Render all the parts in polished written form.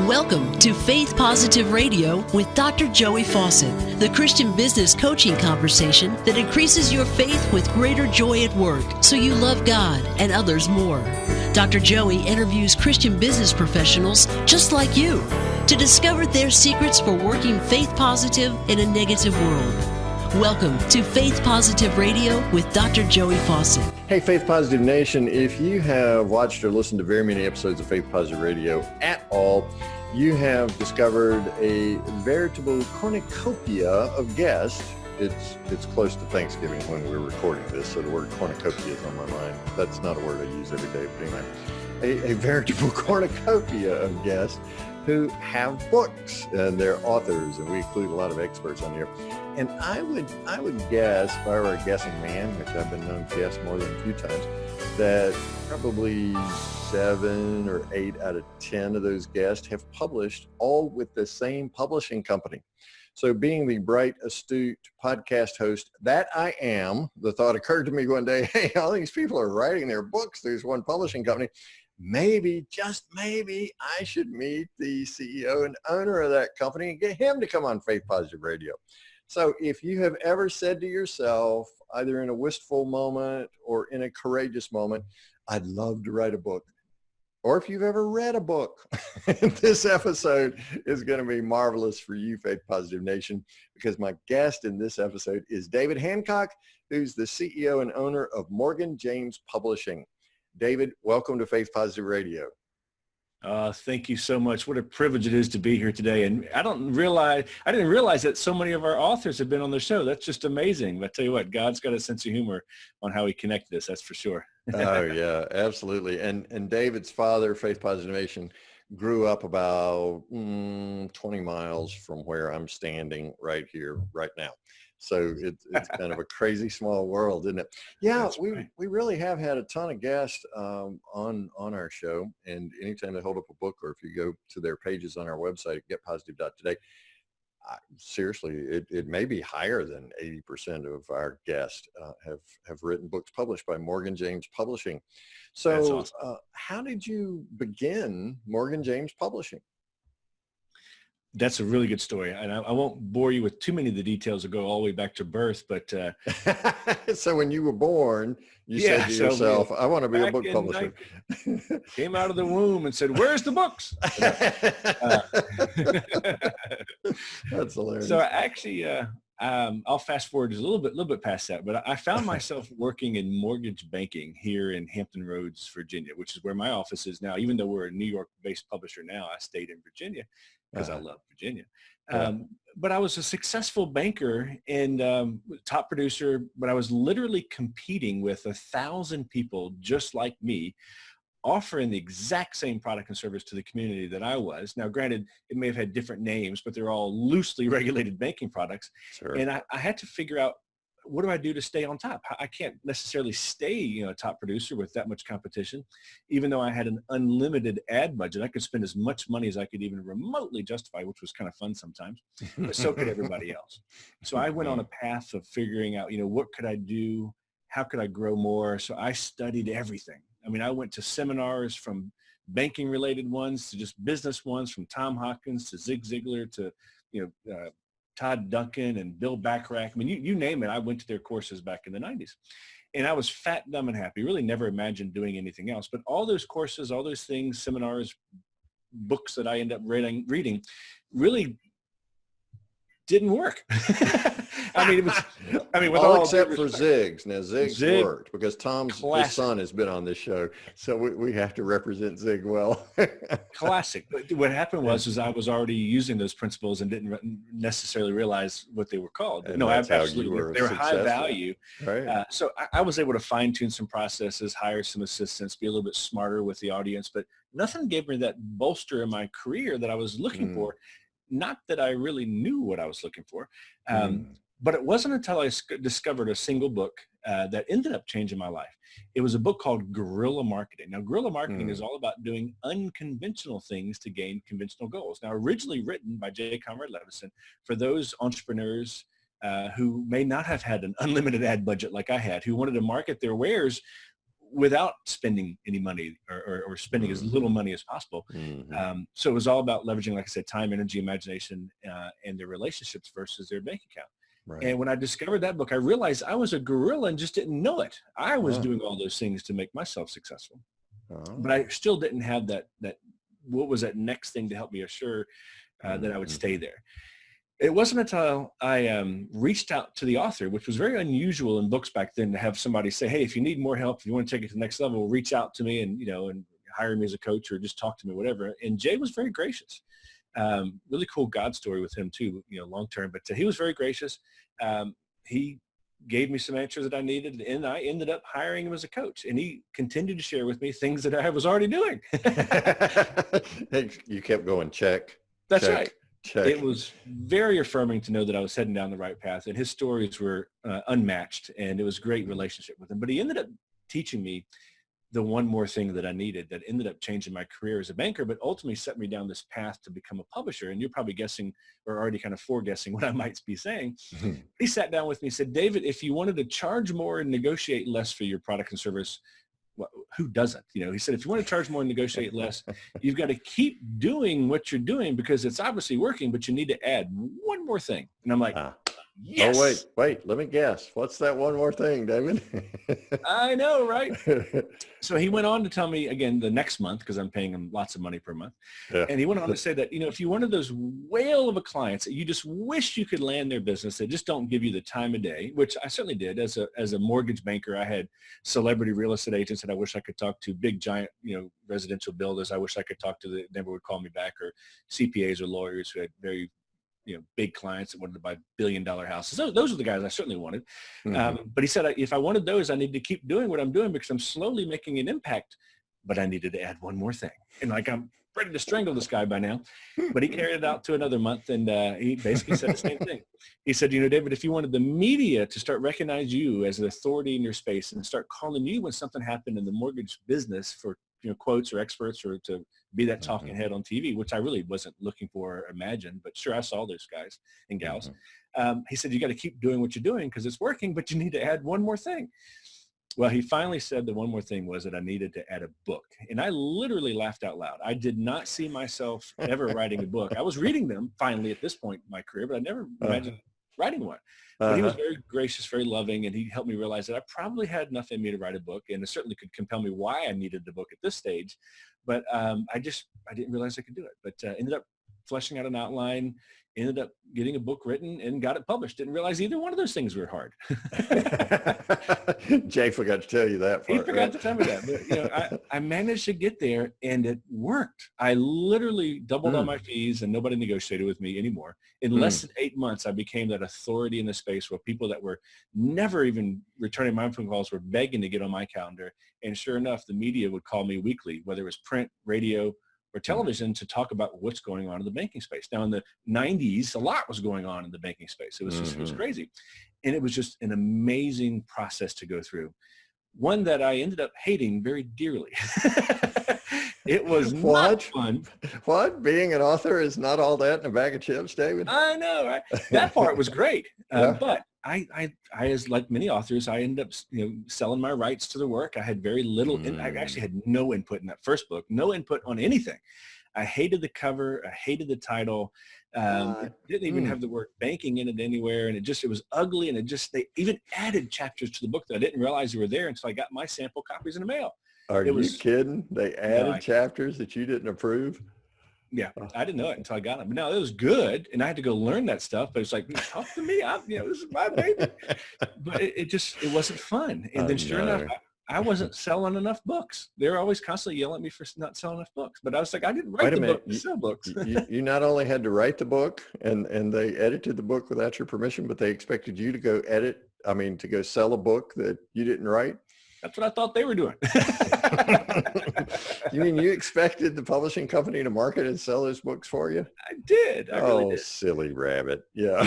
Welcome to Faith Positive Radio with Dr. Joey Fawcett, the Christian business coaching conversation that increases your faith with greater joy at work so you love God and others more. Dr. Joey interviews Christian business professionals just like you to discover their secrets for working faith positive in a negative world. Welcome to Faith Positive Radio with Dr. Joey Fawcett. Hey, Faith Positive Nation, if you have watched or listened to very many episodes of Faith Positive Radio at all, you have discovered a veritable cornucopia of guests. It's close to Thanksgiving when we're recording this, so the word cornucopia is on my mind. That's not a word I use every day, but anyway, a veritable cornucopia of guests who have books and they're authors, and we include a lot of experts on here. And I would guess, if I were a guessing man, which I've been known to guess more than a few times, that probably 7 or 8 out of 10 of those guests have published, all with the same publishing company. So being the bright, astute podcast host that I am, the thought occurred to me one day, hey, all these people are writing their books through one publishing company. Maybe, just maybe, I should meet the CEO and owner of that company and get him to come on Faith Positive Radio. So if you have ever said to yourself, either in a wistful moment or in a courageous moment, I'd love to write a book, or if you've ever read a book, this episode is going to be marvelous for you, Faith Positive Nation, because my guest in this episode is David Hancock, who's the CEO and owner of Morgan James Publishing. David, welcome to Faith Positive Radio. Thank you so much. What a privilege it is to be here today. And I didn't realize that so many of our authors have been on the show. That's just amazing. But I tell you what, God's got a sense of humor on how he connected us. That's for sure. Oh yeah, absolutely. And David's father, Faith Positive Nation, grew up about 20 miles from where I'm standing right here, right now. So it's kind of a crazy small world, isn't it? Yeah, we really have had a ton of guests on our show. And anytime they hold up a book, or if you go to their pages on our website at getpositive.today, seriously, it may be higher than 80% of our guests have written books published by Morgan James Publishing. So that's awesome. How did you begin Morgan James Publishing? That's a really good story. And I won't bore you with too many of the details that go all the way back to birth, but so when you were born, you said to yourself, I want to be a book publisher. Came out of the womb and said, where's the books? That's hilarious. So actually, I'll fast forward just a little bit past that, but I found myself working in mortgage banking here in Hampton Roads, Virginia, which is where my office is now. Even though we're a New York-based publisher now, I stayed in Virginia because I love Virginia. But I was a successful banker and top producer, but I was literally competing with 1,000 people just like me, offering the exact same product and service to the community that I was. Now, granted, it may have had different names, but they're all loosely regulated banking products. Sure. And I had to figure out, what do I do to stay on top? I can't necessarily stay, a top producer with that much competition. Even though I had an unlimited ad budget, I could spend as much money as I could even remotely justify, which was kind of fun sometimes, but so could everybody else. So I went on a path of figuring out, what could I do? How could I grow more? So I studied everything. I mean, I went to seminars, from banking related ones to just business ones, from Tom Hawkins to Zig Ziglar to, Todd Duncan and Bill Bacharach. I mean, you name it. I went to their courses back in the 90s. And I was fat, dumb, and happy. Really never imagined doing anything else. But all those courses, all those things, seminars, books that I ended up reading really didn't work. With all except for Zig's. Now Zig's worked because Tom's his son has been on this show, so we have to represent Zig well. Classic. But what happened was I was already using those principles and didn't necessarily realize what they were called. And no, absolutely, they were high value. Right. So I was able to fine tune some processes, hire some assistants, be a little bit smarter with the audience, but nothing gave me that bolster in my career that I was looking for. Not that I really knew what I was looking for. But it wasn't until I discovered a single book that ended up changing my life. It was a book called Guerrilla Marketing. Now, guerrilla marketing is all about doing unconventional things to gain conventional goals. Now, originally written by J. Conrad Levison for those entrepreneurs who may not have had an unlimited ad budget like I had, who wanted to market their wares without spending any money or spending as little money as possible. So it was all about leveraging, like I said, time, energy, imagination, and their relationships versus their bank account. Right. And when I discovered that book, I realized I was a gorilla and just didn't know it. I was doing all those things to make myself successful, but I still didn't have that what was that next thing to help me assure that I would stay there. It wasn't until I reached out to the author, which was very unusual in books back then, to have somebody say, hey, if you need more help, if you want to take it to the next level, reach out to me and, and hire me as a coach or just talk to me, whatever. And Jay was very gracious. Really cool God story with him too, long term, but he was very gracious. He gave me some answers that I needed, and I ended up hiring him as a coach, and he continued to share with me things that I was already doing. You kept going, check. That's check, right. Check. It was very affirming to know that I was heading down the right path, and his stories were unmatched, and it was a great relationship with him. But he ended up teaching me the one more thing that I needed that ended up changing my career as a banker, but ultimately set me down this path to become a publisher. And you're probably guessing or already kind of foreguessing what I might be saying. He sat down with me and said, David, if you wanted to charge more and negotiate less for your product and service, well, who doesn't? He said, if you want to charge more and negotiate less, you've got to keep doing what you're doing because it's obviously working, but you need to add one more thing. And I'm like, yes. Oh, wait, let me guess. What's that one more thing, David? I know, right? So he went on to tell me again the next month, because I'm paying him lots of money per month. Yeah. And he went on to say that, if you're one of those whale of a clients that you just wish you could land their business, they just don't give you the time of day, which I certainly did. As a mortgage banker, I had celebrity real estate agents that I wish I could talk to, big giant, residential builders I wish I could talk to that never would call me back, or CPAs or lawyers who had very big clients that wanted to buy billion-dollar houses. Those are the guys I certainly wanted. But he said, if I wanted those, I need to keep doing what I'm doing because I'm slowly making an impact, but I needed to add one more thing. And I'm ready to strangle this guy by now, but he carried it out to another month. And he basically said the same thing. He said, David, if you wanted the media to start recognize you as an authority in your space and start calling you when something happened in the mortgage business for quotes or experts, or to be that talking head on TV, which I really wasn't looking for or imagined, but sure, I saw those guys and gals. He said, you got to keep doing what you're doing because it's working, but you need to add one more thing. Well, he finally said the one more thing was that I needed to add a book. And I literally laughed out loud. I did not see myself ever writing a book. I was reading them finally at this point in my career, but I never imagined writing one. But he was very gracious, very loving, and he helped me realize that I probably had enough in me to write a book, and it certainly could compel me why I needed the book at this stage. But I didn't realize I could do it. But ended up fleshing out an outline, ended up getting a book written, and got it published. Didn't realize either one of those things were hard. Jay forgot to tell you that part. He forgot to tell me that. But, I managed to get there, and it worked. I literally doubled all my fees, and nobody negotiated with me anymore. In less than 8 months, I became that authority in the space where people that were never even returning my phone calls were begging to get on my calendar. And sure enough, the media would call me weekly, whether it was print, radio, or television, to talk about what's going on in the banking space. Now, in the 90s, a lot was going on in the banking space. It was just, it was crazy. And it was just an amazing process to go through. One that I ended up hating very dearly. It was not fun. What? Being an author is not all that in a bag of chips, David? I know, right? That part was great. But I, as like many authors, I ended up, selling my rights to the work. I had very little, and I actually had no input in that first book, no input on anything. I hated the cover. I hated the title. It didn't even have the word banking in it anywhere. And it was ugly. And they even added chapters to the book that I didn't realize they were there until I got my sample copies in the mail. Are you kidding? They added chapters that you didn't approve? Yeah, I didn't know it until I got them. But no, it was good, and I had to go learn that stuff. But it's like, talk to me. This is my baby. But it wasn't fun. And then sure enough, I wasn't selling enough books. They were always constantly yelling at me for not selling enough books. But I was like, I didn't write the book to sell books. You not only had to write the book, and they edited the book without your permission, but they expected you to go to go sell a book that you didn't write? That's what I thought they were doing. You mean you expected the publishing company to market and sell those books for you? I did. I really did. Silly rabbit. Yeah.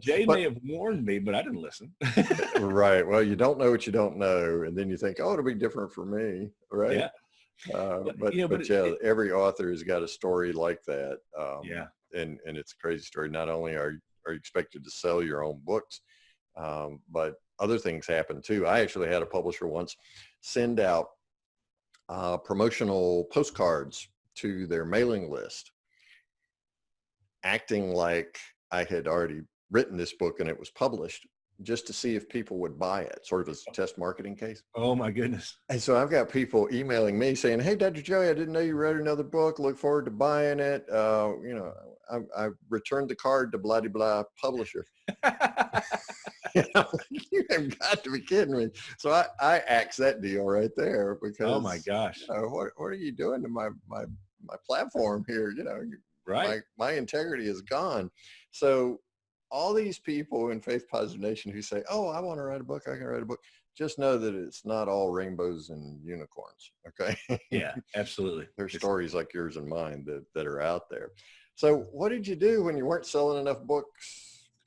Jay may have warned me, but I didn't listen. Right. Well, you don't know what you don't know. And then you think, it'll be different for me. Right. Yeah. But every author has got a story like that. And it's a crazy story. Not only are you expected to sell your own books, but other things happen too. I actually had a publisher once send out promotional postcards to their mailing list, acting like I had already written this book and it was published, just to see if people would buy it, sort of as a test marketing case. Oh my goodness. And so I've got people emailing me saying, hey, Dr. Joey, I didn't know you wrote another book. Look forward to buying it. I returned the card to blah, blah, publisher. You have got to be kidding me. So I axed that deal right there because, oh my gosh, what are you doing to my platform here? right. My integrity is gone. So all these people in Faith Positive Nation who say, oh, I want to write a book, I can write a book, just know that it's not all rainbows and unicorns. Okay. Yeah, absolutely. There's stories like yours and mine that are out there. So what did you do when you weren't selling enough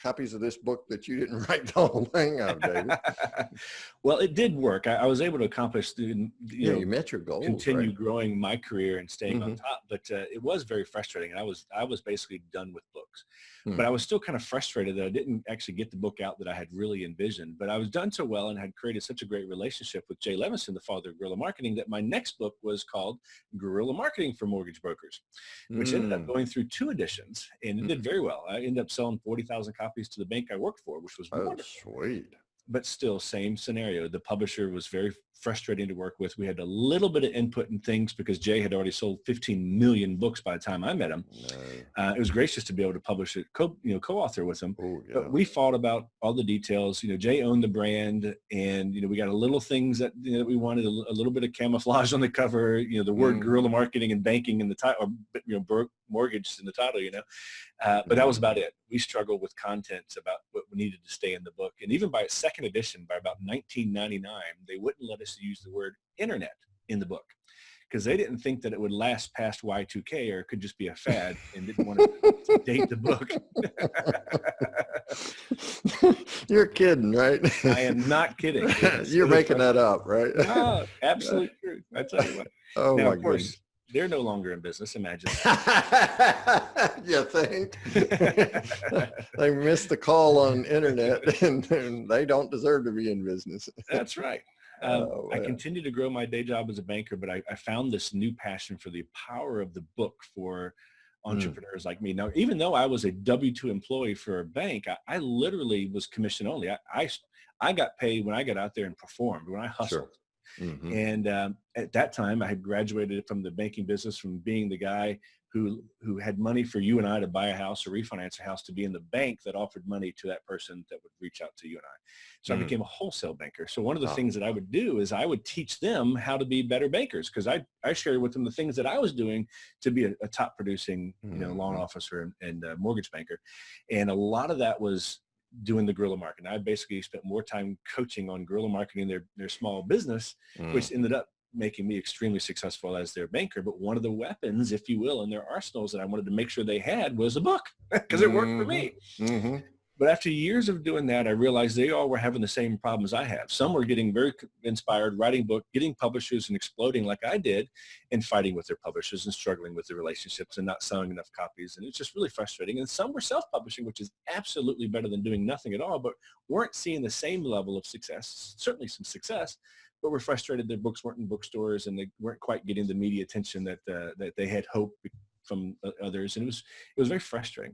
copies of this book that you didn't write the whole thing of, David? Well, it did work. I was able to accomplish, you met your goals, continue right? growing my career and staying on top, but it was very frustrating. And I was basically done with books, but I was still kind of frustrated that I didn't actually get the book out that I had really envisioned. But I was done so well and had created such a great relationship with Jay Levinson, the father of guerrilla marketing, that my next book was called Guerrilla Marketing for Mortgage Brokers, which ended up going through 2 editions, and it did very well. I ended up selling 40,000 copies to the bank I worked for, which was wonderful. Sweet. But still, same scenario. The publisher was very frustrating to work with. We had a little bit of input in things because Jay had already sold 15 million books by the time I met him. No. It was gracious to be able to publish it, co-author with him. Oh, yeah. But we fought about all the details. Jay owned the brand, and we got a little things that we wanted, a little bit of camouflage on the cover. The word guerrilla marketing and banking in the title, or mortgage in the title. But that was about it. We struggled with content about what needed to stay in the book, and even by its second edition, by about 1999, they wouldn't let us use the word internet in the book because they didn't think that it would last past Y2K, or it could just be a fad, and didn't want to date the book. You're kidding, right? I am not kidding. You're making that up, right? No, absolute truth. I tell you what. Oh, now, my of course, goodness. They're no longer in business, imagine. You think? They missed the call on internet, and they don't deserve to be in business. That's right. I continue to grow my day job as a banker, but I found this new passion for the power of the book for entrepreneurs like me. Now, even though I was a W-2 employee for a bank, I literally was commission only. I got paid when I got out there and performed, when I hustled. Sure. Mm-hmm. And at that time, I had graduated from the banking business, from being the guy who had money for you and I to buy a house or refinance a house, to be in the bank that offered money to that person that would reach out to you and I. So I became a wholesale banker. So one of the things that I would do is I would teach them how to be better bankers, because I shared with them the things that I was doing to be a top producing loan officer and mortgage banker. And a lot of that was doing the guerrilla marketing. I basically spent more time coaching on guerrilla marketing their small business, which ended up making me extremely successful as their banker. But one of the weapons, if you will, in their arsenals that I wanted to make sure they had was a book, because it worked for me. Mm-hmm. But after years of doing that, I realized they all were having the same problems I have. Some were getting very inspired, writing book, getting publishers and exploding like I did, and fighting with their publishers and struggling with the relationships and not selling enough copies. And it's just really frustrating. And some were self-publishing, which is absolutely better than doing nothing at all, but weren't seeing the same level of success, certainly some success, but were frustrated their books weren't in bookstores and they weren't quite getting the media attention that they had hoped from others. And it was very frustrating.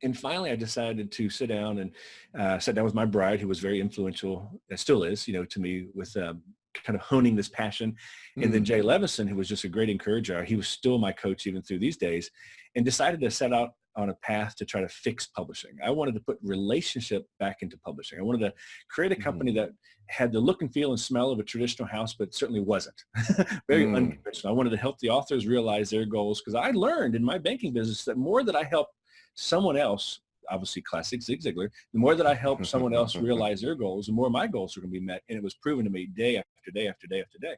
And finally, I decided to sit down with my bride, who was very influential, still is, to me, with kind of honing this passion. And then Jay Levinson, who was just a great encourager, he was still my coach even through these days, and decided to set out on a path to try to fix publishing. I wanted to put relationship back into publishing. I wanted to create a company that had the look and feel and smell of a traditional house, but certainly wasn't. Very unconventional. I wanted to help the authors realize their goals, because I learned in my banking business that more that I helped someone else, obviously classic Zig Ziglar, the more that I helped someone else realize their goals, the more my goals were going to be met. And it was proven to me day after day after day after day.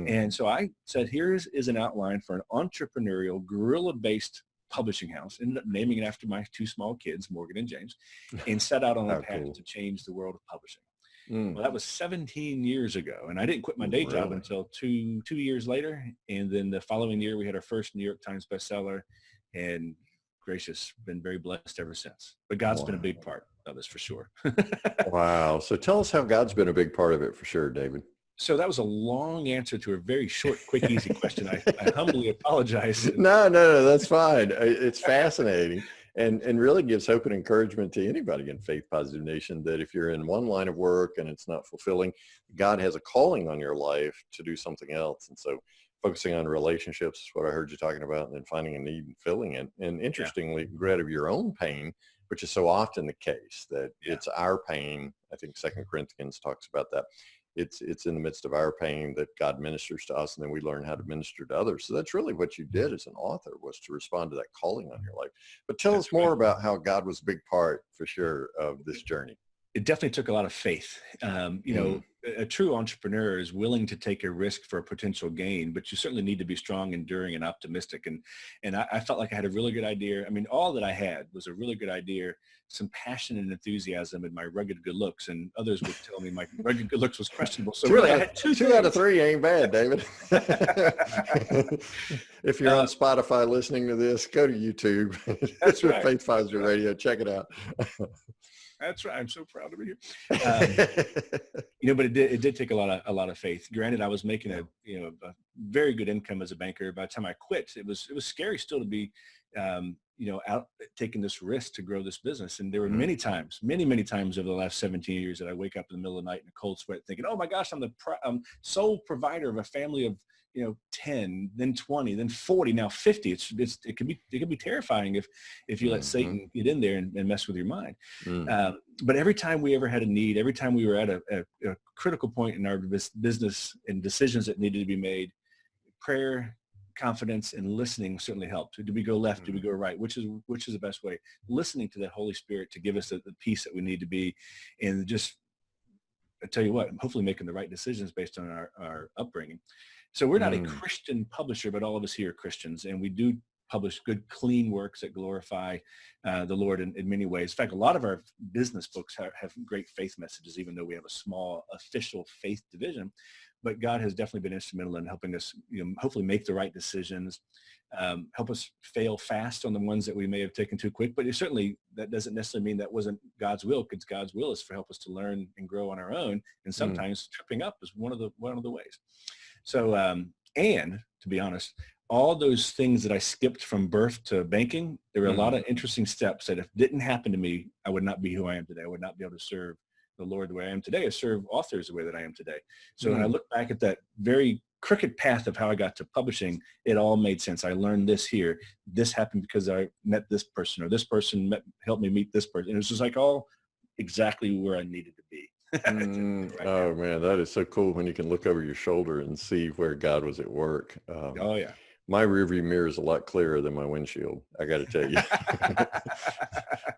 And so I said, here is an outline for an entrepreneurial, guerrilla-based publishing house. Ended up naming it after my 2 small kids, Morgan and James, and set out on a path to change the world of publishing. Well, that was 17 years ago, and I didn't quit my day job until two years later. And then the following year, we had our first New York Times bestseller, and gracious, been very blessed ever since. But God's been a big part of this for sure. Wow. So tell us how God's been a big part of it for sure, David. So that was a long answer to a very short, quick, easy question. I humbly apologize. No, that's fine. It's fascinating and really gives hope and encouragement to anybody in Faith Positive Nation that if you're in one line of work and it's not fulfilling, God has a calling on your life to do something else. And so focusing on relationships is what I heard you talking about, and then finding a need and filling it. And interestingly, get rid of your own pain, which is so often the case that it's our pain. I think 2 Corinthians talks about that. It's in the midst of our pain that God ministers to us, and then we learn how to minister to others. So that's really what you did as an author, was to respond to that calling on your life. But tell us more about how God was a big part, for sure, of this journey. It definitely took a lot of faith. You know, a true entrepreneur is willing to take a risk for a potential gain, but you certainly need to be strong, enduring, and optimistic. And I felt like I had a really good idea. I mean, all that I had was a really good idea, some passion and enthusiasm, and my rugged good looks. And others would tell me my rugged good looks was questionable. So really, I had two out of three ain't bad, David. If you're on Spotify listening to this, go to YouTube. That's right. Faith Positive Radio. Check it out. That's right. I'm so proud to be here. You know, but it did take a lot of faith. Granted, I was making a very good income as a banker. By the time I quit, it was scary still to be, out taking this risk to grow this business. And there were many times over the last 17 years that I wake up in the middle of the night in a cold sweat thinking, oh my gosh, I'm the sole provider of a family of 10, then 20, then 40, now 50. It can be terrifying if you let Satan get in there and mess with your mind. But every time we ever had a need, every time we were at a critical point in our business and decisions that needed to be made, prayer, confidence, and listening certainly helped. Do we go left? Do we go right? Which is the best way? Listening to that Holy Spirit to give us the peace that we need to be, and just, I tell you what, hopefully making the right decisions based on our upbringing. So we're not a Christian publisher, but all of us here are Christians, and we do publish good, clean works that glorify the Lord in many ways. In fact, a lot of our business books have great faith messages, even though we have a small official faith division. But God has definitely been instrumental in helping us, hopefully make the right decisions, help us fail fast on the ones that we may have taken too quick. But that doesn't necessarily mean that wasn't God's will, because God's will is for help us to learn and grow on our own. And sometimes tripping up is one of the ways. So, and to be honest, all those things that I skipped from birth to banking, there were a lot of interesting steps that if it didn't happen to me, I would not be who I am today. I would not be able to serve the Lord the way I am today, or serve authors the way that I am today. So when I look back at that very crooked path of how I got to publishing, it all made sense. I learned this here. This happened because I met this person, or this person helped me meet this person. And it was just like all exactly where I needed to be. Oh man, that is so cool when you can look over your shoulder and see where God was at work. Oh yeah. My rearview mirror is a lot clearer than my windshield, I got to tell you.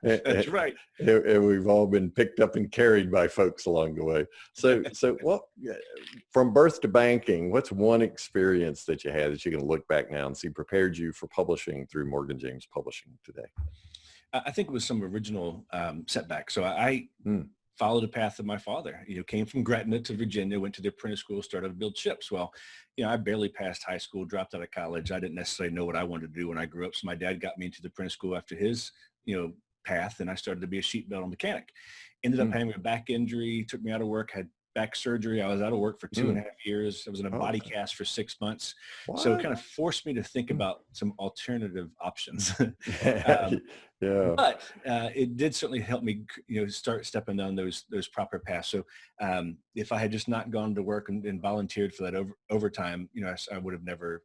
That's right. And we've all been picked up and carried by folks along the way. So what, from birth to banking, what's one experience that you had that you can look back now and see prepared you for publishing through Morgan James Publishing today? I think it was some original setbacks. So I followed the path of my father. Came from Gretna to Virginia, went to the apprentice school, started to build ships. Well, I barely passed high school, dropped out of college. I didn't necessarily know what I wanted to do when I grew up. So my dad got me into the apprentice school after his, path, and I started to be a sheet metal mechanic. Ended up having a back injury, took me out of work, had back surgery. I was out of work for 2.5 years. I was in a body cast for 6 months. What? So it kind of forced me to think about some alternative options. But it did certainly help me, start stepping down those proper paths. So if I had just not gone to work and volunteered for that overtime, I would have never,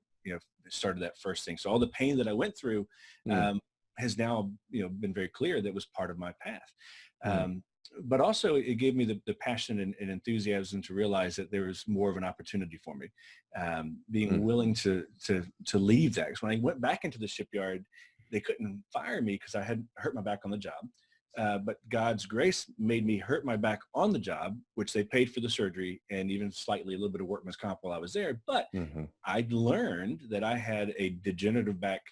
started that first thing. So all the pain that I went through has now, been very clear that was part of my path. But also it gave me the passion and enthusiasm to realize that there was more of an opportunity for me, being willing to leave that. Because when I went back into the shipyard, they couldn't fire me because I had hurt my back on the job. But God's grace made me hurt my back on the job, which they paid for the surgery and even slightly a little bit of workman's comp while I was there. But I learned that I had a degenerative back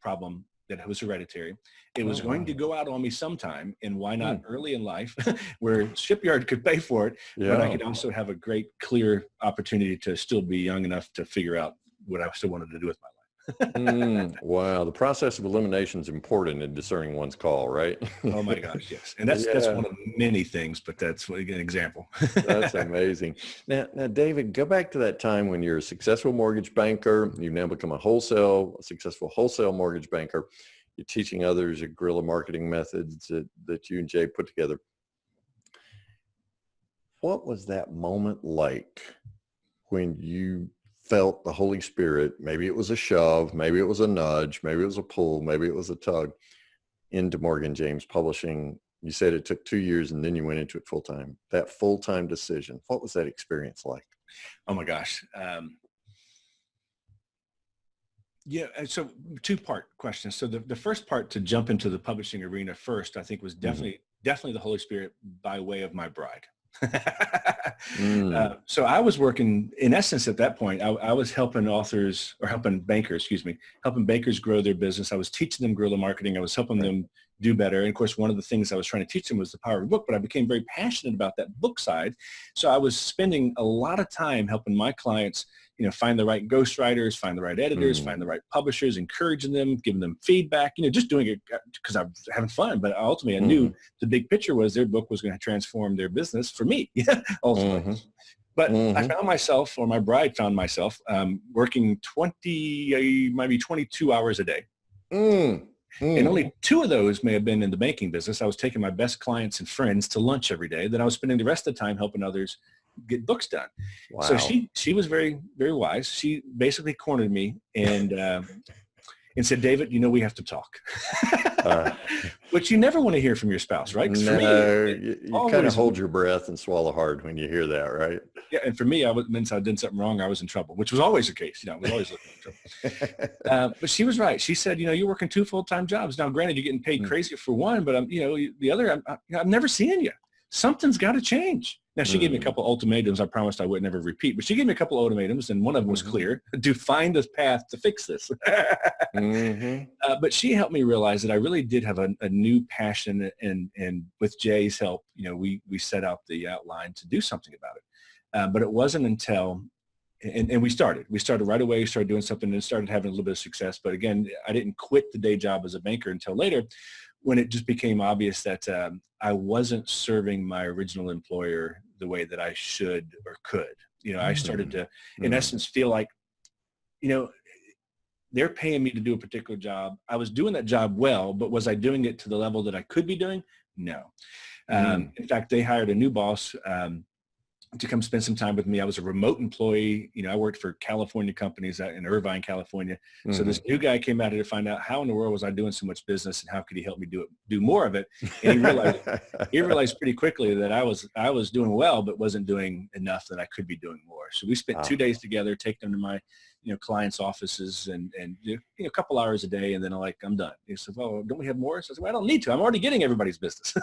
problem that was hereditary. It was going to go out on me sometime, and why not early in life where shipyard could pay for it, but I could also have a great, clear opportunity to still be young enough to figure out what I still wanted to do with my life. Wow. The process of elimination is important in discerning one's call, right? Oh my gosh, yes. And that's one of many things, but that's an example. That's amazing. Now, David, go back to that time when you're a successful mortgage banker. You've now become a successful wholesale mortgage banker. You're teaching others your guerrilla marketing methods that you and Jay put together. What was that moment like when you felt the Holy Spirit? Maybe it was a shove, maybe it was a nudge, maybe it was a pull, maybe it was a tug into Morgan James Publishing. You said it took 2 years and then you went into it full time. That full-time decision, what was that experience like? Oh my gosh. Yeah. So two-part question. So the first part, to jump into the publishing arena first, I think was definitely the Holy Spirit by way of my bride. So I was working, in essence, at that point, I was helping bankers grow their business. I was teaching them guerrilla marketing. I was helping them do better. And of course, one of the things I was trying to teach them was the power of a book, but I became very passionate about that book side. So I was spending a lot of time helping my clients, find the right ghostwriters, find the right editors, find the right publishers, encouraging them, giving them feedback, just doing it because I was having fun. But ultimately, I knew the big picture was their book was going to transform their business for me, ultimately. But I found myself, or my bride found myself, working 22 hours a day. And only 2 of those may have been in the banking business. I was taking my best clients and friends to lunch every day. Then I was spending the rest of the time helping others get books done. Wow. So she was very, very wise. She basically cornered me and said, David, we have to talk. Which you never want to hear from your spouse, right? No, you kind of hold your breath and swallow hard when you hear that, right? Yeah, and for me, meant I did something wrong, I was in trouble, which was always the case. I was always looking for trouble. But she was right. She said, you're working 2 full-time jobs. Now, granted, you're getting paid crazy for one, but the other, I'm never seeing you. Something's got to change. Now, she gave me a couple ultimatums I promised I would never repeat, but she gave me a couple ultimatums, and one of them was clear: to find a path to fix this. But she helped me realize that I really did have a new passion, and with Jay's help, we set out the outline to do something about it. But it wasn't until, and we started right away, started doing something and started having a little bit of success. But again, I didn't quit the day job as a banker until later, when it just became obvious that I wasn't serving my original employer the way that I should or could. I started to, in essence, feel like, they're paying me to do a particular job. I was doing that job well, but was I doing it to the level that I could be doing? No. In fact, they hired a new boss to come spend some time with me. I was a remote employee. I worked for California companies out in Irvine, California. So this new guy came out here to find out how in the world was I doing so much business and how could he help me do more of it. And he realized pretty quickly that I was doing well, but wasn't doing enough, that I could be doing more. So we spent 2 days together, take them to my clients' offices and a couple hours a day. And then I'm done. He said, well, don't we have more? So I said, well, I don't need to. I'm already getting everybody's business.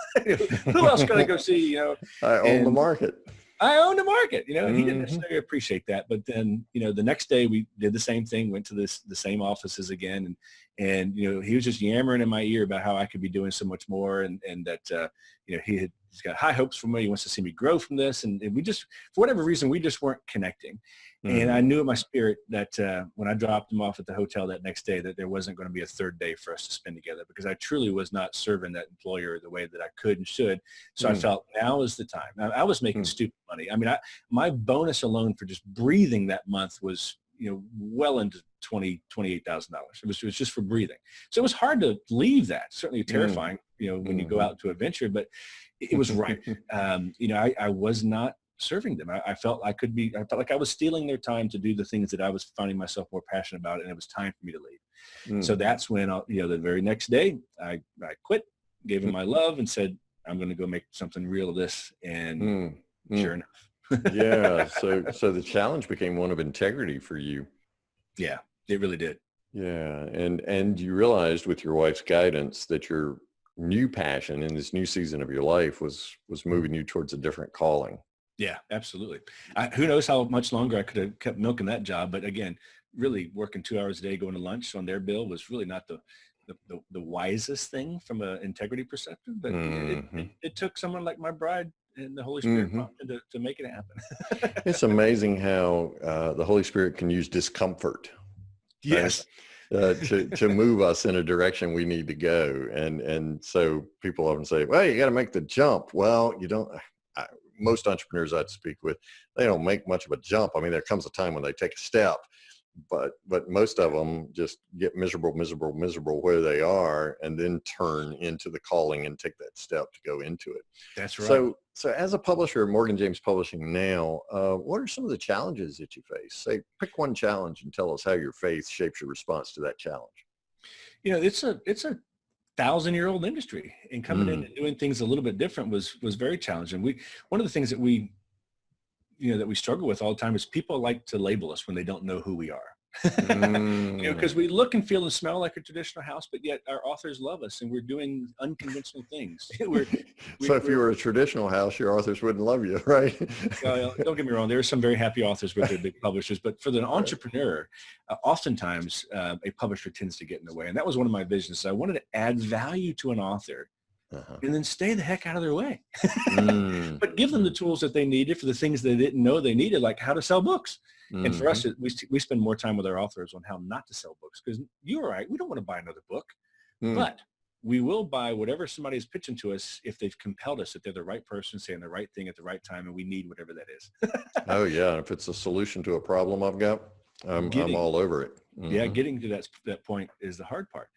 Who else can I go see? I own the market. I own the market. He didn't necessarily appreciate that. But then, the next day we did the same thing, went to the same offices again. And he was just yammering in my ear about how I could be doing so much more. And that, he's got high hopes for me. He wants to see me grow from this. And we just, for whatever reason, we just weren't connecting. And I knew in my spirit that when I dropped him off at the hotel that next day, that there wasn't going to be a third day for us to spend together, because I truly was not serving that employer the way that I could and should. So I felt now is the time. Now, I was making stupid money. I mean, my bonus alone for just breathing that month was, well into $28,000. It was just for breathing. So it was hard to leave that. Certainly terrifying, when you go out to a venture, but it was right. I was not serving them. I felt like I was stealing their time to do the things that I was finding myself more passionate about, and it was time for me to leave. So that's when, the very next day, I quit, gave him my love, and said, I'm going to go make something real of this. And sure enough. Yeah. So the challenge became one of integrity for you. Yeah, it really did. Yeah. And you realized with your wife's guidance that your new passion in this new season of your life was moving you towards a different calling. Yeah, absolutely. Who knows how much longer I could have kept milking that job. But again, really working 2 hours a day, going to lunch on their bill was really not the wisest thing from an integrity perspective. But it took someone like my bride and the Holy Spirit to make it happen. It's amazing how the Holy Spirit can use discomfort. Yes. to move us in a direction we need to go. And so people often say, well, you got to make the jump. Well, you don't. Most entrepreneurs I'd speak with, they don't make much of a jump. I mean, there comes a time when they take a step, but most of them just get miserable where they are, and then turn into the calling and take that step to go into it. That's right. So as a publisher at Morgan James Publishing now, what are some of the challenges that you face? Say, pick one challenge and tell us how your faith shapes your response to that challenge. It's a 1,000-year-old industry, and coming in and doing things a little bit different was very challenging. One of the things that we struggle with all the time is people like to label us when they don't know who we are. Because we look and feel and smell like a traditional house, but yet our authors love us and we're doing unconventional things. So if you were a traditional house, your authors wouldn't love you, right? Don't get me wrong. There are some very happy authors with their big publishers, but for the entrepreneur, oftentimes a publisher tends to get in the way. And that was one of my visions. I wanted to add value to an author and then stay the heck out of their way, but give them the tools that they needed for the things they didn't know they needed, like how to sell books. And for us, we spend more time with our authors on how not to sell books, because you're right. We don't want to buy another book, but we will buy whatever somebody is pitching to us if they've compelled us, that they're the right person saying the right thing at the right time, and we need whatever that is. Oh yeah. If it's a solution to a problem I've got, I'm all over it. Yeah. Getting to that point is the hard part.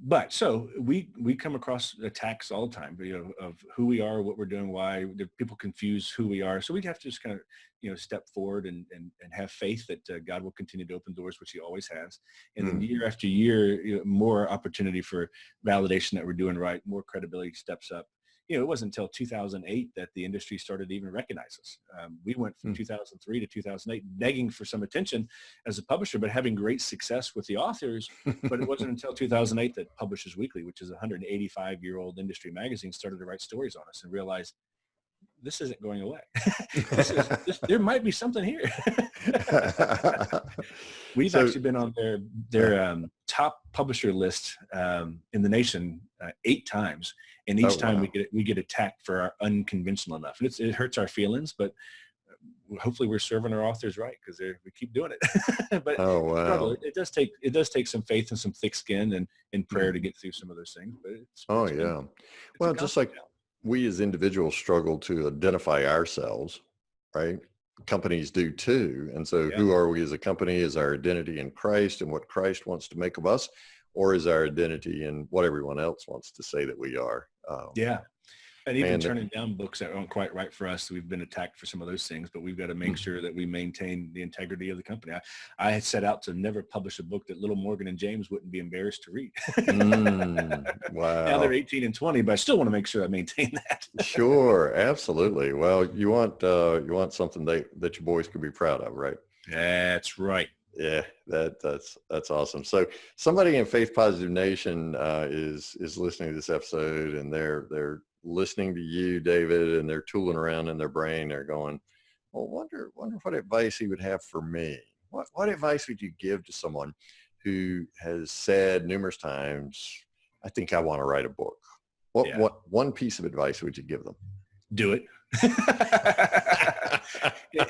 But so we come across attacks all the time, of who we are, what we're doing, why people confuse who we are. So we have to just kind of, step forward and have faith that God will continue to open doors, which he always has. And then year after year, more opportunity for validation that we're doing right, more credibility steps up. It wasn't until 2008 that the industry started to even recognize us. We went from 2003 to 2008 begging for some attention as a publisher, but having great success with the authors. But it wasn't until 2008 that Publishers Weekly, which is a 185-year-old industry magazine, started to write stories on us and realized this isn't going away. There might be something here. We've actually been on their top publisher list in the nation 8 times. And each time we get attacked for our unconventional enough. And it hurts our feelings, but hopefully we're serving our authors right, because we keep doing it. But it does take some faith and some thick skin and prayer to get through some of those things. But well, just like we as individuals struggle to identify ourselves, right? Companies do too. And so who are we as a company? Is our identity in Christ and what Christ wants to make of us? Or is our identity in what everyone else wants to say that we are? And even turning down books that aren't quite right for us. We've been attacked for some of those things, but we've got to make sure that we maintain the integrity of the company. I had set out to never publish a book that little Morgan and James wouldn't be embarrassed to read. Wow. Now they're 18 and 20, but I still want to make sure I maintain that. Sure. Absolutely. Well, you want something that your boys can be proud of, right? That's right. Yeah, that's awesome. So somebody in Faith Positive Nation is listening to this episode, and they're listening to you, David, and they're tooling around in their brain. They're going, well, wonder what advice he would have for me. What advice would you give to someone who has said numerous times, I think I want to write a book? What one piece of advice would you give them? Do it.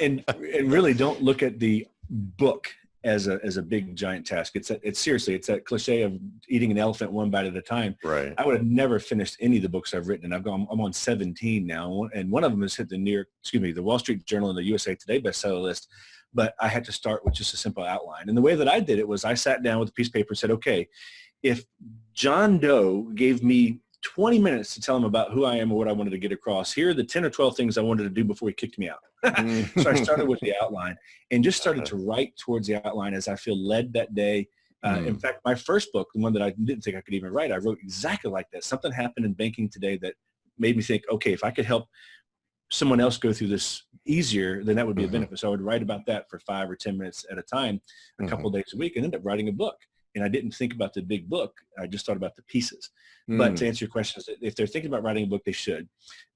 and really don't look at the book as a big giant task. It's that cliche of eating an elephant one bite at a time. Right. I would have never finished any of the books I've written, and I'm on 17 now, and one of them has hit the Wall Street Journal and the USA Today bestseller list. But I had to start with just a simple outline. And the way that I did it was I sat down with a piece of paper and said, okay, if John Doe gave me 20 minutes to tell him about who I am and what I wanted to get across, here are the 10 or 12 things I wanted to do before he kicked me out. So I started with the outline and just started to write towards the outline as I feel led that day. In fact, my first book, the one that I didn't think I could even write, I wrote exactly like that. Something happened in banking today that made me think, okay, if I could help someone else go through this easier, then that would be a benefit. So I would write about that for 5 or 10 minutes at a time, a couple of days a week, and end up writing a book. And I didn't think about the big book. I just thought about the pieces. But to answer your question, if they're thinking about writing a book, they should.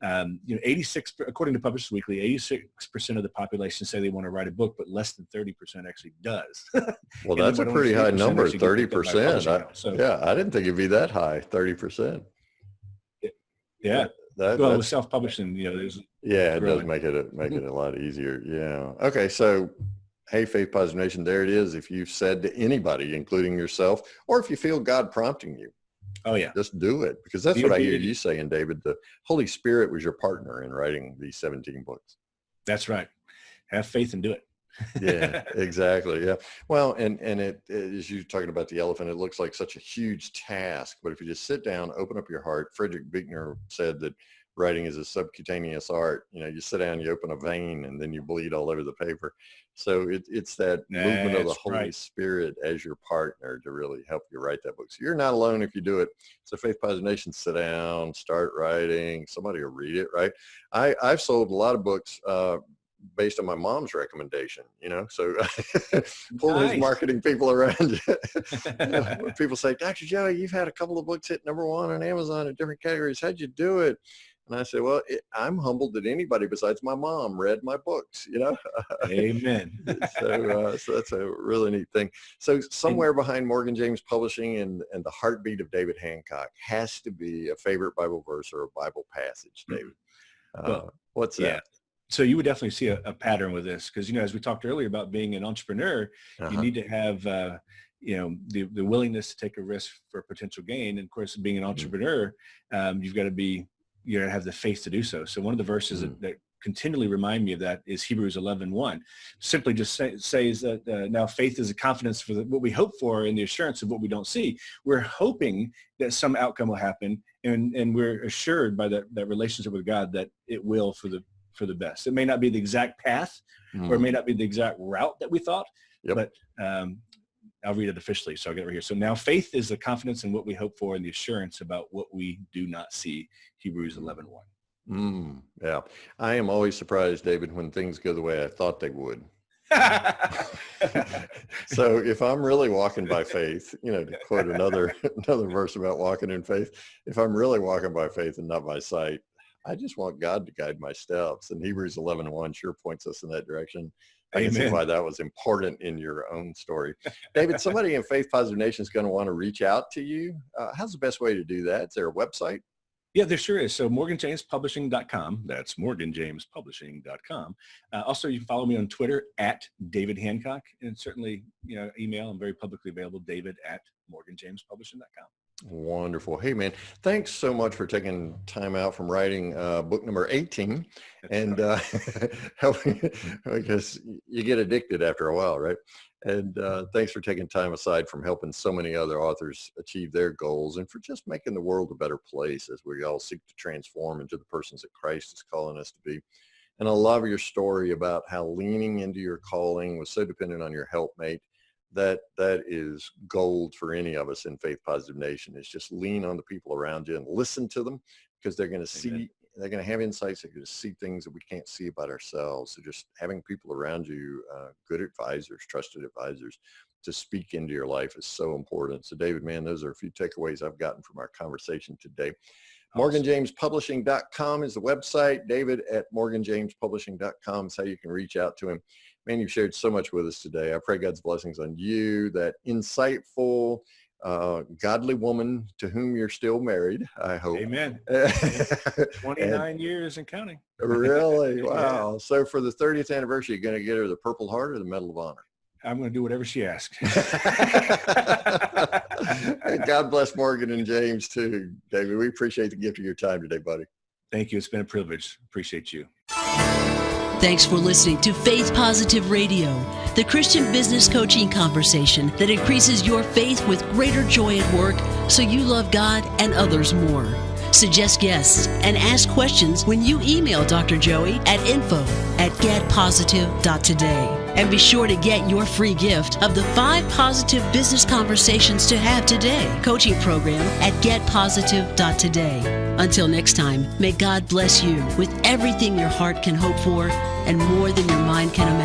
86, according to Publishers Weekly, 86% of the population say they want to write a book, but less than 30% actually does. Well, that's a pretty high number, 30%. I didn't think it'd be that high, 30%. Yeah. With self-publishing, there's it does make it a lot easier. Yeah. Okay, so Hey, Faith Positive Nation, there it is. If you've said to anybody, including yourself, or if you feel God prompting you, oh yeah, just do it. Because that's what I hear you saying, David. The Holy Spirit was your partner in writing these 17 books. That's right. Have faith and do it. Yeah, exactly. Yeah. Well, and it, as you're talking about the elephant, it looks like such a huge task. But if you just sit down, open up your heart. Frederick Buechner said that writing is a subcutaneous art. You know, you sit down, you open a vein, and then you bleed all over the paper. So it's that movement of the Holy Spirit as your partner to really help you write that book. So you're not alone if you do it. So Faith Positive Nation, sit down, start writing. Somebody will read it, right? I've sold a lot of books based on my mom's recommendation, you know, so pull those marketing people around you. When people say, Dr. Joey, you've had a couple of books hit number one on Amazon in different categories. How'd you do it? And I say, well, I'm humbled that anybody besides my mom read my books, you know? Amen. So that's a really neat thing. So somewhere behind Morgan James Publishing and the heartbeat of David Hancock has to be a favorite Bible verse or a Bible passage, David. What's that? Yeah. So you would definitely see a pattern with this because, you know, as we talked earlier about being an entrepreneur, you need to have, you know, the willingness to take a risk for potential gain. And of course, being an entrepreneur, you've got to have the faith to do so. So one of the verses that continually remind me of that is Hebrews 11:1. Simply just says that now faith is a confidence for what we hope for and the assurance of what we don't see. We're hoping that some outcome will happen, and we're assured by that relationship with God that it will for the best. It may not be the exact path or it may not be the exact route that we thought, but I'll read it officially. So I'll get it right here. So now faith is the confidence in what we hope for and the assurance about what we do not see. Hebrews 11:1. Yeah. I am always surprised, David, when things go the way I thought they would. So if I'm really walking by faith, you know, to quote another verse about walking in faith, if I'm really walking by faith and not by sight, I just want God to guide my steps. And Hebrews 11:1 sure points us in that direction. I can see why that was important in your own story. David, somebody in Faith Positive Nation is going to want to reach out to you. How's the best way to do that? Is there a website? Yeah, there sure is. So morganjamespublishing.com. That's morganjamespublishing.com. Also, you can follow me on Twitter at David Hancock, and certainly, you know, email. I'm very publicly available, david@morganjamespublishing.com. Wonderful. Hey, man, thanks so much for taking time out from writing book number 18. That's helping, because you get addicted after a while, right? And thanks for taking time aside from helping so many other authors achieve their goals and for just making the world a better place as we all seek to transform into the persons that Christ is calling us to be. And I love your story about how leaning into your calling was so dependent on your helpmate. That is gold for any of us in Faith Positive Nation, is just lean on the people around you and listen to them, because they're going to see, they're going to have insights. They're going to see things that we can't see about ourselves. So just having people around you, good advisors, trusted advisors, to speak into your life is so important. So David, man, those are a few takeaways I've gotten from our conversation today. Awesome. MorganJamesPublishing.com is the website. David@MorganJamesPublishing.com is how you can reach out to him. Man, you've shared so much with us today. I pray God's blessings on you, that insightful, godly woman to whom you're still married, I hope. Amen. 29 years and counting. Really? Wow. Yeah. So for the 30th anniversary, you're going to get her the Purple Heart or the Medal of Honor? I'm going to do whatever she asks. God bless Morgan and James too, David. We appreciate the gift of your time today, buddy. Thank you. It's been a privilege. Appreciate you. Thanks for listening to Faith Positive Radio, the Christian business coaching conversation that increases your faith with greater joy at work so you love God and others more. Suggest guests and ask questions when you email Dr. Joey at info@getpositive.today. And be sure to get your free gift of the 5 positive business conversations to have today coaching program at getpositive.today. Until next time, may God bless you with everything your heart can hope for and more than your mind can imagine.